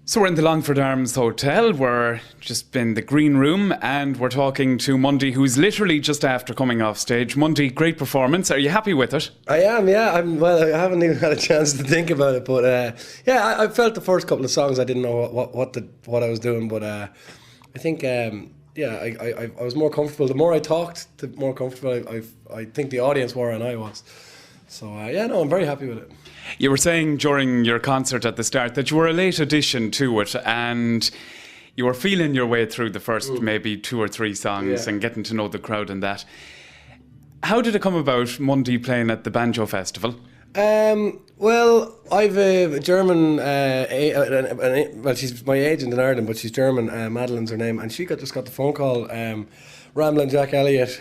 So we're in the Longford Arms Hotel. We're just in the green room and we're talking to Mundy, who's literally just after coming off stage. Mundy, great performance. Are you happy with it? I am, yeah. I haven't even had a chance to think about it, but I felt the first couple of songs I didn't know what I was doing, but I think I was more comfortable. The more I talked, the more comfortable I think the audience were and I was. So I'm very happy with it. You were saying during your concert at the start that you were a late addition to it and you were feeling your way through the first maybe 2 or 3 songs and getting to know the crowd and that. How did it come about, Mundy playing at the Banjo Festival? Well, I've a German, she's my agent in Ireland, but she's German, Madeline's her name, and she just got the phone call, Ramblin' Jack Elliott,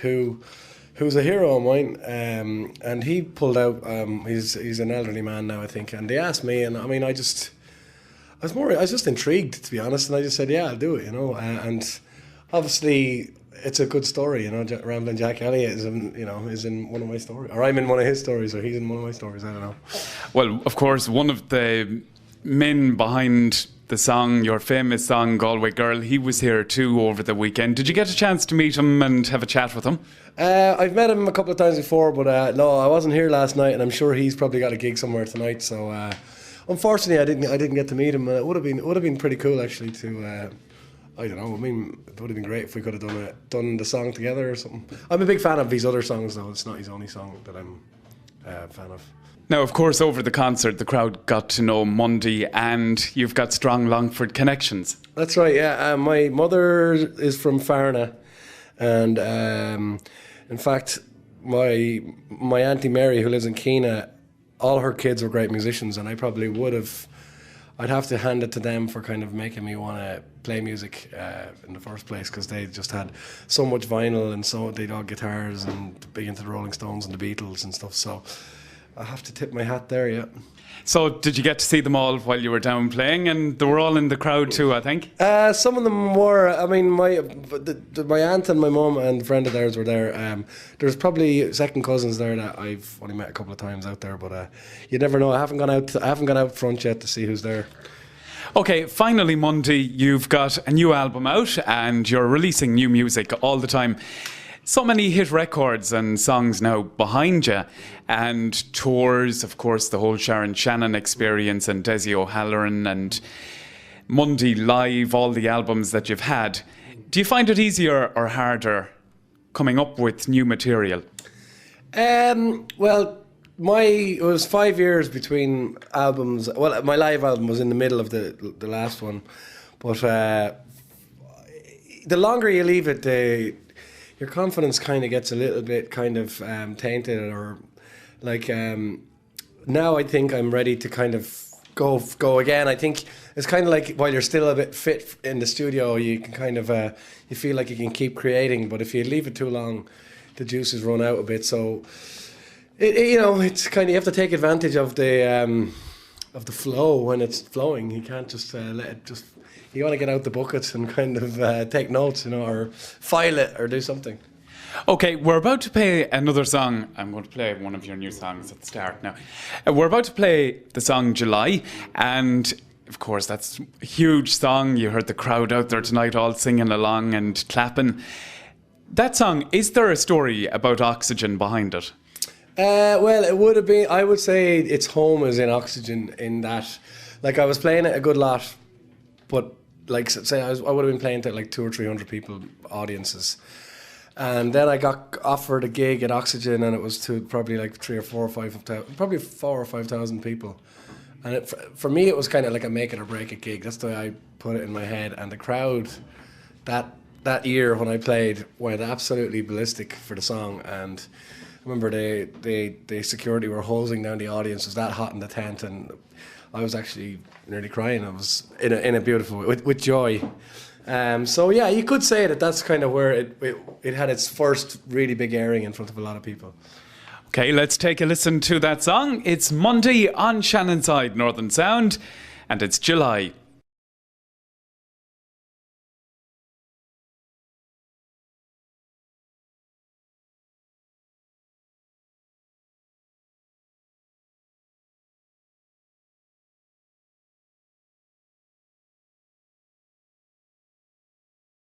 who's a hero of mine, and he pulled out. He's an elderly man now, I think, and they asked me, and I mean, I was just intrigued, to be honest, and I just said, yeah, I'll do it, and obviously it's a good story, Ramblin' Jack Elliott is in one of my stories, or I'm in one of his stories, or he's in one of my stories, I don't know. Well, of course, one of the men behind the song, your famous song Galway Girl, he was here too over the weekend. Did you get a chance to meet him and have a chat with him? I've met him a couple of times before, but no, I wasn't here last night, and I'm sure he's probably got a gig somewhere tonight. So unfortunately, I didn't get to meet him. It would have been pretty cool actually to. I don't know. I mean, it would have been great if we could have done the song together or something. I'm a big fan of his other songs, though. It's not his only song that I'm a fan of. Now, of course, over the concert, the crowd got to know Mundy, and you've got strong Longford connections. That's right, yeah. My mother is from Farna, and in fact, my Auntie Mary, who lives in Keena, all her kids were great musicians, and I probably I'd have to hand it to them for kind of making me want to play music in the first place, because they just had so much vinyl, and so they'd all guitars and big into the Rolling Stones and the Beatles and stuff, so I have to tip my hat there, yeah. So did you get to see them all while you were down playing? And they were all in the crowd too, I think? Some of them were. I mean, my aunt and my mum and a friend of theirs were there. There's probably second cousins there that I've only met a couple of times out there, but you never know. I haven't gone out front yet to see who's there. Okay, finally, Mundy, you've got a new album out and you're releasing new music all the time. So many hit records and songs now behind you, and tours, of course, the whole Shannon experience and Desi O'Halloran and Mundy Live, all the albums that you've had. Do you find it easier or harder coming up with new material? Well, it was 5 years between albums. Well, my live album was in the middle of the last one, but the longer you leave it, your confidence kind of gets a little bit kind of tainted, or like now I think I'm ready to kind of go again. I think it's kind of like while you're still a bit fit in the studio, you can kind of you feel like you can keep creating, but if you leave it too long, the juices run out a bit. So it's kind of, you have to take advantage of the flow when it's flowing. You can't just let it just. You want to get out the buckets and kind of take notes, or file it or do something. Okay, we're about to play another song. I'm going to play one of your new songs at the start now. We're about to play the song July, and of course that's a huge song. You heard the crowd out there tonight all singing along and clapping. That song, is there a story about Oxygen behind it? Well, it would have been, I would say its home is in Oxygen, in that, like, I was playing it a good lot, but like, say I would have been playing to like 200 or 300 people, audiences, and then I got offered a gig at Oxygen, and it was to probably like 4 or 5,000 people, and for me it was kind of like a make it or break it gig. That's the way I put it in my head, and the crowd that year when I played went absolutely ballistic for the song, and I remember the security were hosing down the audience. It was that hot in the tent, and I was actually nearly crying. I was in a beautiful way, with joy. So yeah, you could say that's kind of where it had its first really big airing in front of a lot of people. Okay, let's take a listen to that song. It's Mundy on Shannonside Northern Sound, and it's July.